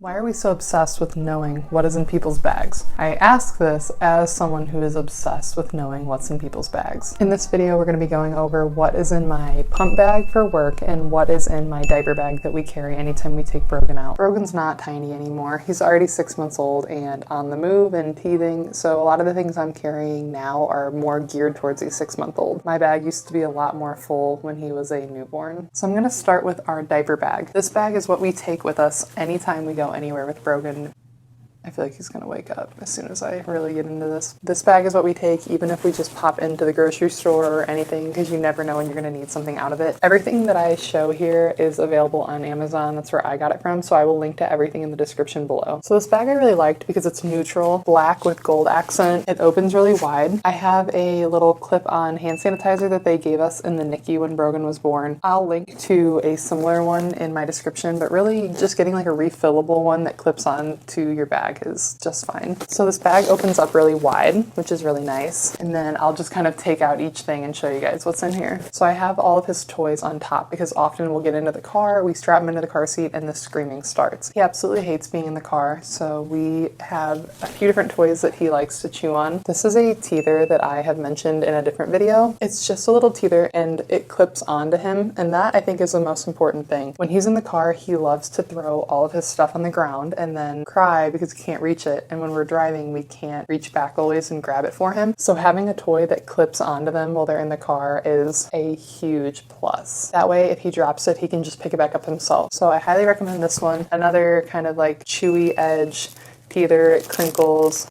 Why are we so obsessed with knowing what is in people's bags? I ask this as someone who is obsessed with knowing what's in people's bags. In this video, we're going to be going over what is in my pump bag for work and what is in my diaper bag that we carry anytime we take Brogan out. Brogan's not tiny anymore. He's already 6 months old and on the move and teething, so a lot of the things I'm carrying now are more geared towards a 6-month-old. My bag used to be a lot more full when he was a newborn. So I'm going to start with our diaper bag. This bag is what we take with us anytime we go anywhere with Brogan. I feel like he's gonna wake up as soon as I really get into this. This bag is what we take even if we just pop into the grocery store or anything, because you never know when you're gonna need something out of it. Everything that I show here is available on Amazon. That's where I got it from, so I will link to everything in the description below. So this bag I really liked because it's neutral, black with gold accent. It opens really wide. I have a little clip-on hand sanitizer that they gave us in the NICU when Brogan was born. I'll link to a similar one in my description, but really just getting like a refillable one that clips on to your bag is just fine. So this bag opens up really wide, which is really nice. And then I'll just kind of take out each thing and show you guys what's in here. So I have all of his toys on top because often we'll get into the car, we strap him into the car seat, and the screaming starts. He absolutely hates being in the car, so we have a few different toys that he likes to chew on. This is a teether that I have mentioned in a different video. It's just a little teether and it clips onto him, and that I think is the most important thing. When he's in the car, he loves to throw all of his stuff on the ground and then cry because he can't reach it, and when we're driving we can't reach back always and grab it for him. So having a toy that clips onto them while they're in the car is a huge plus. That way if he drops it, he can just pick it back up himself. So I highly recommend this one. Another kind of like chewy edge teether, it crinkles,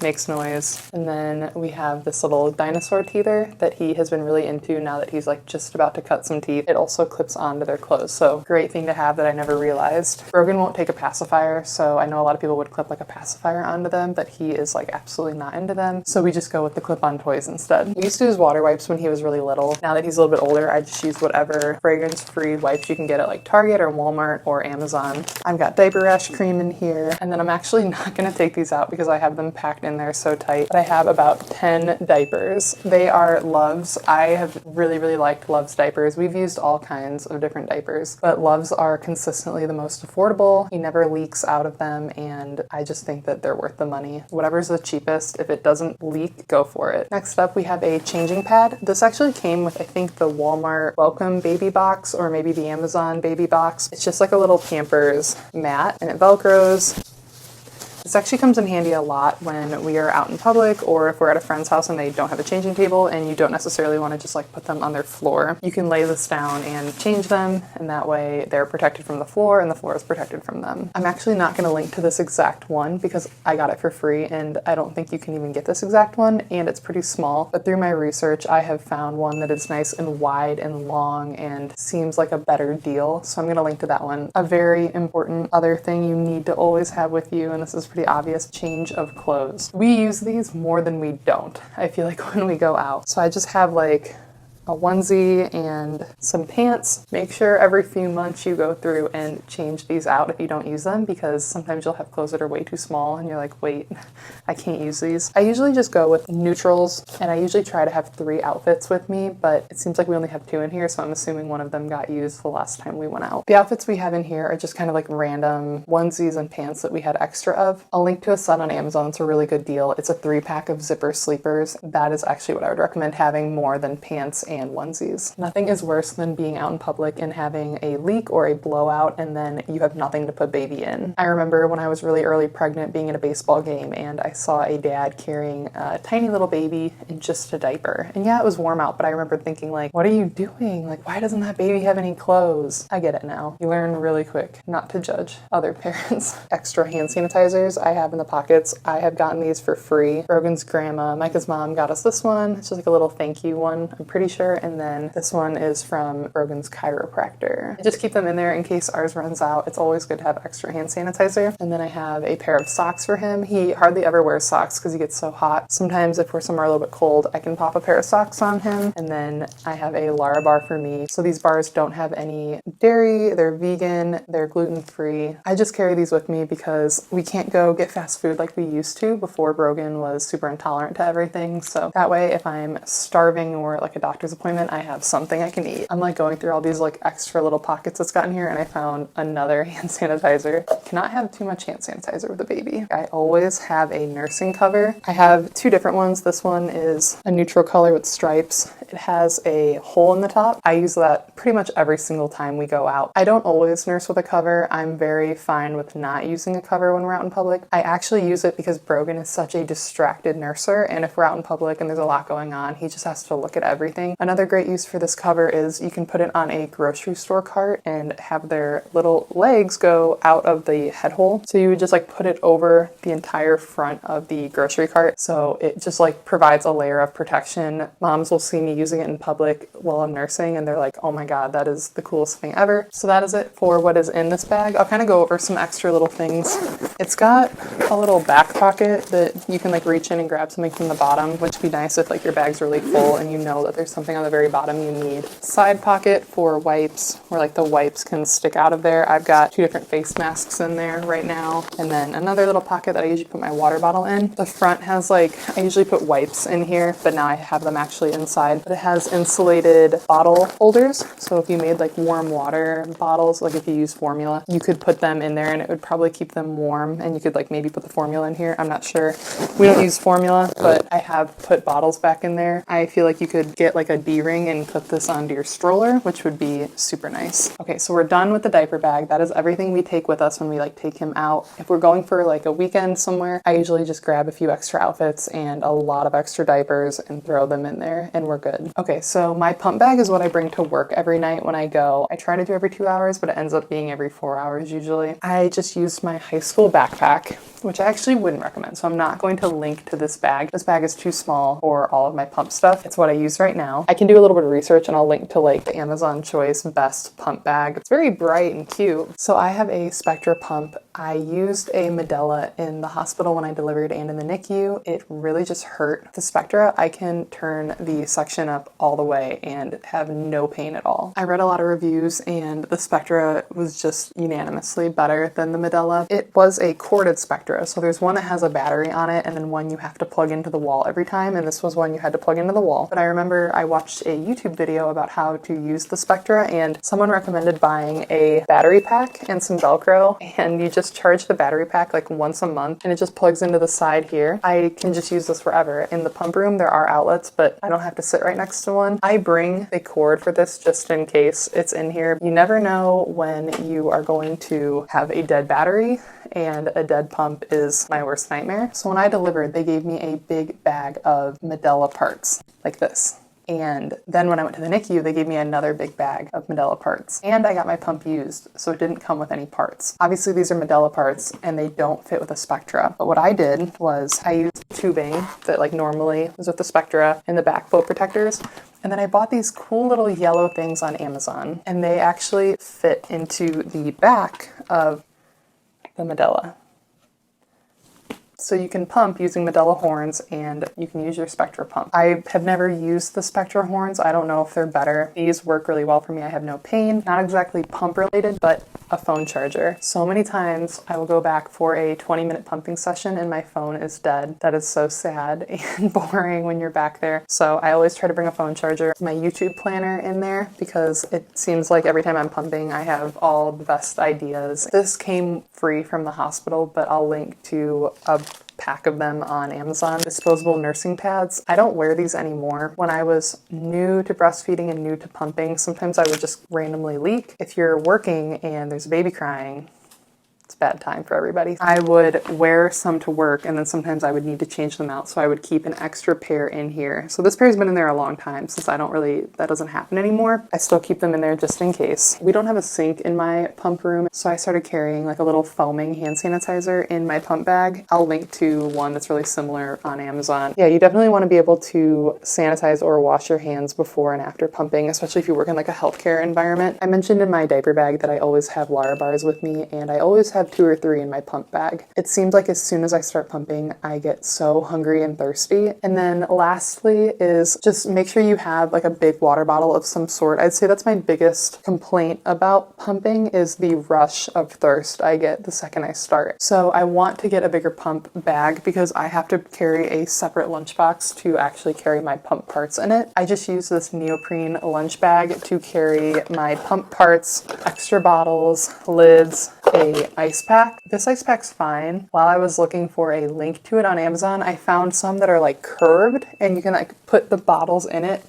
makes noise. And then we have this little dinosaur teether that he has been really into now that he's like just about to cut some teeth. It also clips onto their clothes, so great thing to have that I never realized. Brogan won't take a pacifier, so I know a lot of people would clip like a pacifier onto them, but he is like absolutely not into them, so we just go with the clip-on toys instead. We used to use water wipes when he was really little. Now that he's a little bit older, I just use whatever fragrance-free wipes you can get at like Target or Walmart or Amazon. I've got diaper rash cream in here, and then I'm actually not gonna take these out because I have them packed in there so tight. But I have about 10 diapers. They are Love's. I have really liked Love's diapers. We've used all kinds of different diapers, but Love's are consistently the most affordable. He never leaks out of them, and I just think that they're worth the money. Whatever's the cheapest, if it doesn't leak, go for it. Next up, we have a changing pad. This actually came with, I think, the Walmart Welcome baby box or maybe the Amazon baby box. It's just like a little Pampers mat, and it Velcros. This actually comes in handy a lot when we are out in public or if we're at a friend's house and they don't have a changing table and you don't necessarily want to just like put them on their floor. You can lay this down and change them, and that way they're protected from the floor and the floor is protected from them. I'm actually not going to link to this exact one because I got it for free and I don't think you can even get this exact one, and it's pretty small, but through my research I have found one that is nice and wide and long and seems like a better deal, so I'm going to link to that one. A very important other thing you need to always have with you, and this is pretty obvious, change of clothes. We use these more than we don't, I feel like, when we go out. So I just have like a onesie and some pants. Make sure every few months you go through and change these out if you don't use them, because sometimes you'll have clothes that are way too small and you're like, wait, I can't use these. I usually just go with neutrals, and I usually try to have 3 outfits with me, but it seems like we only have 2 in here, so I'm assuming one of them got used the last time we went out. The outfits we have in here are just kind of like random onesies and pants that we had extra of. I'll link to a set on Amazon. It's a really good deal. It's a 3-pack of zipper sleepers. That is actually what I would recommend having more than pants and onesies. Nothing is worse than being out in public and having a leak or a blowout and then you have nothing to put baby in. I remember when I was really early pregnant being at a baseball game and I saw a dad carrying a tiny little baby in just a diaper. And yeah, it was warm out, but I remember thinking like, what are you doing? Like, why doesn't that baby have any clothes? I get it now. You learn really quick not to judge other parents. Extra hand sanitizers I have in the pockets. I have gotten these for free. Brogan's grandma, Micah's mom, got us this one. It's just like a little thank you one, I'm pretty sure. And then this one is from Brogan's chiropractor. I just keep them in there in case ours runs out. It's always good to have extra hand sanitizer. And then I have a pair of socks for him. He hardly ever wears socks because he gets so hot. Sometimes if we're somewhere a little bit cold, I can pop a pair of socks on him. And then I have a Lara bar for me. So these bars don't have any dairy, they're vegan, they're gluten-free. I just carry these with me because we can't go get fast food like we used to before Brogan was super intolerant to everything. So that way if I'm starving or like a doctor's doctor's appointment, I have something I can eat. I'm like going through all these like extra little pockets it's got in here, and I found another hand sanitizer. Cannot have too much hand sanitizer with a baby. I always have a nursing cover. I have two different ones. This one is a neutral color with stripes. It has a hole in the top. I use that pretty much every single time we go out. I don't always nurse with a cover. I'm very fine with not using a cover when we're out in public. I actually use it because Brogan is such a distracted nurser, and if we're out in public and there's a lot going on, he just has to look at everything. Another great use for this cover is you can put it on a grocery store cart and have their little legs go out of the head hole. So you would just like put it over the entire front of the grocery cart. So it just like provides a layer of protection. Moms will see me using it in public while I'm nursing, and they're like, oh my God, that is the coolest thing ever. So that is it for what is in this bag. I'll kind of go over some extra little things. It's got a little back pocket that you can like reach in and grab something from the bottom, which would be nice if like your bag's really full and you know that there's something on the very bottom you need. Side pocket for wipes, where like the wipes can stick out of there. I've got 2 different face masks in there right now. And then another little pocket that I usually put my water bottle in. The front has like, I usually put wipes in here, but now I have them actually inside. But it has insulated bottle holders. So if you made like warm water bottles, like if you use formula, you could put them in there and it would probably keep them warm, and you could like maybe put the formula in here. I'm not sure. We don't use formula, but I have put bottles back in there. I feel like you could get like a D-ring and put this onto your stroller, which would be super nice. Okay, so we're done with the diaper bag. That is everything we take with us when we like take him out. If we're going for like a weekend somewhere, I usually just grab a few extra outfits and a lot of extra diapers and throw them in there and we're good. Okay, so my pump bag is what I bring to work every night when I go. I try to do every 2 hours, but it ends up being every 4 hours usually. I just used my high school backpack, which I actually wouldn't recommend. So I'm not going to link to this bag. This bag is too small for all of my pump stuff. It's what I use right now. I can do a little bit of research and I'll link to like the Amazon Choice best pump bag. It's very bright and cute. So I have a Spectra pump. I used a Medela in the hospital when I delivered and in the NICU. It really just hurt. The Spectra, I can turn the suction up all the way and have no pain at all. I read a lot of reviews and the Spectra was just unanimously better than the Medela. It was a corded Spectra. So there's one that has a battery on it and then one you have to plug into the wall every time, and this was one you had to plug into the wall. But I remember I watched a YouTube video about how to use the Spectra, and someone recommended buying a battery pack and some Velcro, and you just charge the battery pack like once a month and it just plugs into the side here. I can just use this forever. In the pump room there are outlets, but I don't have to sit right next to one. I bring a cord for this just in case it's in here. You never know when you are going to have a dead battery, and a dead pump is my worst nightmare. So when I delivered, they gave me a big bag of Medela parts like this. And then when I went to the NICU, they gave me another big bag of Medela parts. And I got my pump used, so it didn't come with any parts. Obviously, these are Medela parts, and they don't fit with a Spectra. But what I did was I used tubing that like normally was with the Spectra and the back flow protectors. And then I bought these cool little yellow things on Amazon, and they actually fit into the back of the Medela. So you can pump using Medela horns and you can use your Spectra pump. I have never used the Spectra horns. I don't know if they're better. These work really well for me. I have no pain. Not exactly pump related, but a phone charger. So many times I will go back for a 20-minute pumping session and my phone is dead. That is so sad and boring when you're back there. So I always try to bring a phone charger. My YouTube planner in there because it seems like every time I'm pumping I have all the best ideas. This came free from the hospital, but I'll link to a pack of them on Amazon. Disposable nursing pads. I don't wear these anymore. When I was new to breastfeeding and new to pumping, sometimes I would just randomly leak. If you're working and there's a baby crying, it's a bad time for everybody. I would wear some to work and then sometimes I would need to change them out, so I would keep an extra pair in here. So this pair's been in there a long time since that doesn't happen anymore. I still keep them in there just in case. We don't have a sink in my pump room, so I started carrying like a little foaming hand sanitizer in my pump bag. I'll link to one that's really similar on Amazon. Yeah, you definitely want to be able to sanitize or wash your hands before and after pumping, especially if you work in like a healthcare environment. I mentioned in my diaper bag that I always have Lara bars with me, and I always have have 2 or 3 in my pump bag. It seems like as soon as I start pumping, I get so hungry and thirsty. And then lastly is just make sure you have like a big water bottle of some sort. I'd say that's my biggest complaint about pumping is the rush of thirst I get the second I start. So I want to get a bigger pump bag because I have to carry a separate lunchbox to actually carry my pump parts in it. I just use this neoprene lunch bag to carry my pump parts, extra bottles, lids, a ice pack. This ice pack's fine. While I was looking for a link to it on Amazon, I found some that are like curved and you can like put the bottles in it.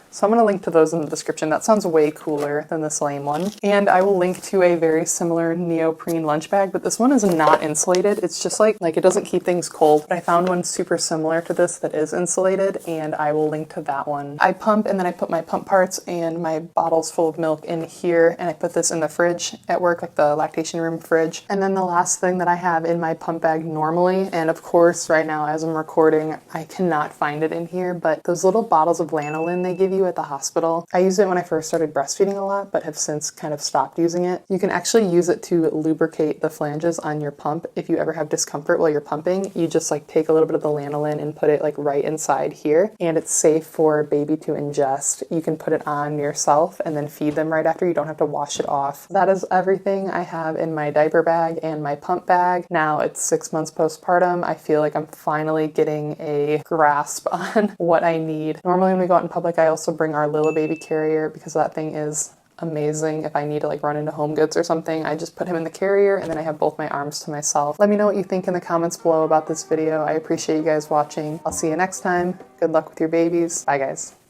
So I'm going to link to those in the description. That sounds way cooler than this lame one. And I will link to a very similar neoprene lunch bag, but this one is not insulated. It's just like it doesn't keep things cold. But I found one super similar to this that is insulated, and I will link to that one. I pump and then I put my pump parts and my bottles full of milk in here, and I put this in the fridge at work, like the lactation room fridge. And then the last thing that I have in my pump bag normally, and of course right now as I'm recording, I cannot find it in here, but those little bottles of lanolin they give you at the hospital. I used it when I first started breastfeeding a lot, but have since kind of stopped using it. You can actually use it to lubricate the flanges on your pump. If you ever have discomfort while you're pumping, you just like take a little bit of the lanolin and put it like right inside here, and it's safe for a baby to ingest. You can put it on yourself and then feed them right after. You don't have to wash it off. That is everything I have in my diaper bag and my pump bag. Now it's 6 months postpartum. I feel like I'm finally getting a grasp on what I need. Normally when we go out in public, I also bring our little baby carrier because that thing is amazing. If I need to like run into Home Goods or something, I just put him in the carrier and then I have both my arms to myself. Let me know what you think in the comments below about this video. I appreciate you guys watching. I'll see you next time. Good luck with your babies. Bye guys.